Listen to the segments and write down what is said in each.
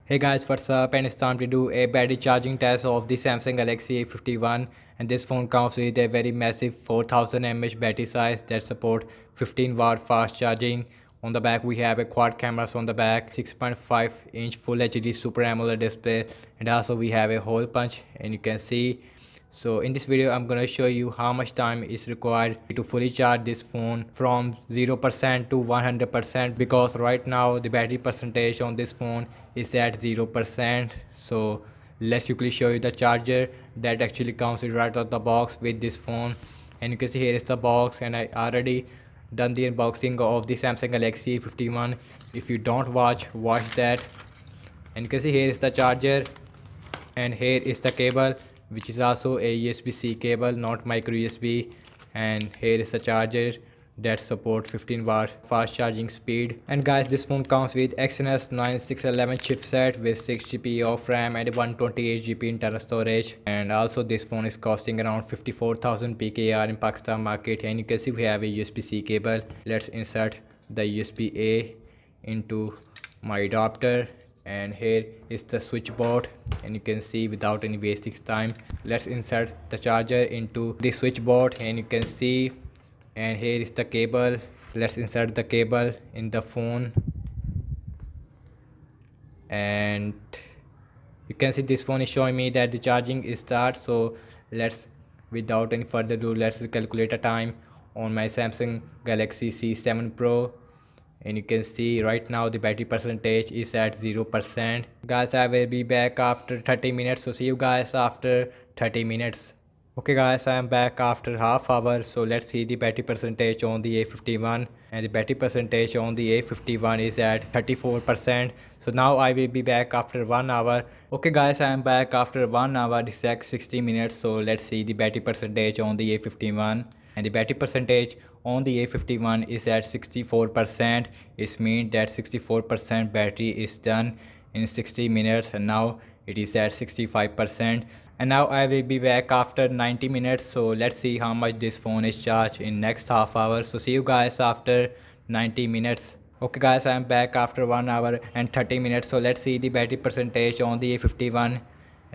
Hey guys, what's up? And it's time to do a battery charging test of the Samsung Galaxy A51, and this phone comes with a very massive 4000 mAh battery size that support 15 watt fast charging. On the back we have a quad cameras on the back, 6.5 inch full HD Super AMOLED display, and also we have a hole punch, and you can see. So in this video I'm gonna show you how much time is required to fully charge this phone from 0% to 100%, because right now the battery percentage on this phone is at 0%. So let's quickly show you the charger that actually comes right out the box with this phone. And you can see here is the box, and I already done the unboxing of the Samsung Galaxy A51. If you don't watch that. And you can see here is the charger, and here is the cable, which is also a USB-C cable, not micro USB. And here is the charger that support 15 watt fast charging speed. And guys, this phone comes with Exynos 9611 chipset with 6 GB of RAM and 128 GB internal storage. And also this phone is costing around 54,000 PKR in Pakistan market. And you can see we have a USB-C cable. Let's insert the USB-A into my adapter, and here is the switchboard. And you can see, without any wasting time, let's insert the charger into the switchboard, and you can see. And here is the cable. Let's insert the cable in the phone, and you can see this phone is showing me that the charging is start. So let's, without any further ado, let's calculate a time on my Samsung Galaxy C7 Pro. And you can see right now the battery percentage is at 0%. Guys, I will be back after 30 minutes, so see you guys after 30 minutes. Okay guys, I am back after half hour. So let's see the battery percentage on the A51, and the battery percentage on the A51 is at 34%. So now I will be back after 1 hour. Okay guys, I am back after 1 hour exact 60 minutes. So let's see the battery percentage on the A51, and the battery percentage on the A51 is at 64%. It means that 64% battery is done in 60 minutes, and now it is at 65%. And now I will be back after 90 minutes. So let's see how much this phone is charged in next half hour. So see you guys after 90 minutes. Okay guys, I am back after 1 hour and 30 minutes. So let's see the battery percentage on the A51.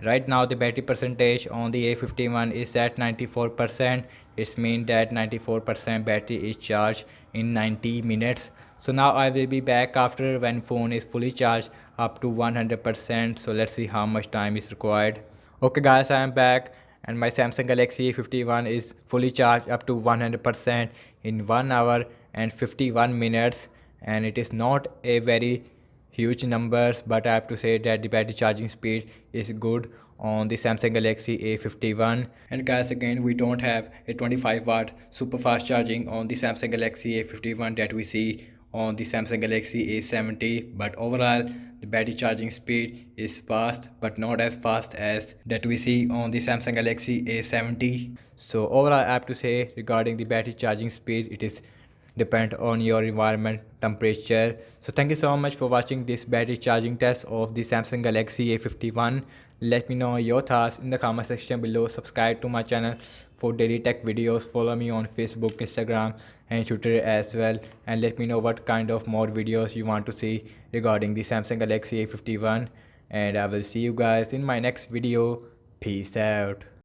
Right now the battery percentage on the A51 is at 94%. It means that 94% battery is charged in 90 minutes. So now I will be back after when phone is fully charged up to 100%. So let's see how much time is required. Okay guys, I am back, and my Samsung Galaxy A51 is fully charged up to 100% in 1 hour and 51 minutes. And it is not a very huge numbers, but I have to say that the battery charging speed is good on the Samsung Galaxy A51. And guys, again, we don't have a 25 watt super fast charging on the Samsung Galaxy A51 that we see on the Samsung Galaxy A70, but overall the battery charging speed is fast, but not as fast as that we see on the Samsung Galaxy A70. So overall I have to say, regarding the battery charging speed, it is depend on your environment temperature. So thank you so much for watching this battery charging test of the Samsung Galaxy A51. Let me know your thoughts in the comment section below. Subscribe to my channel for daily tech videos. Follow me on Facebook, Instagram and Twitter as well, and let me know what kind of more videos you want to see regarding the Samsung Galaxy A51. And I will see you guys in my next video. Peace out.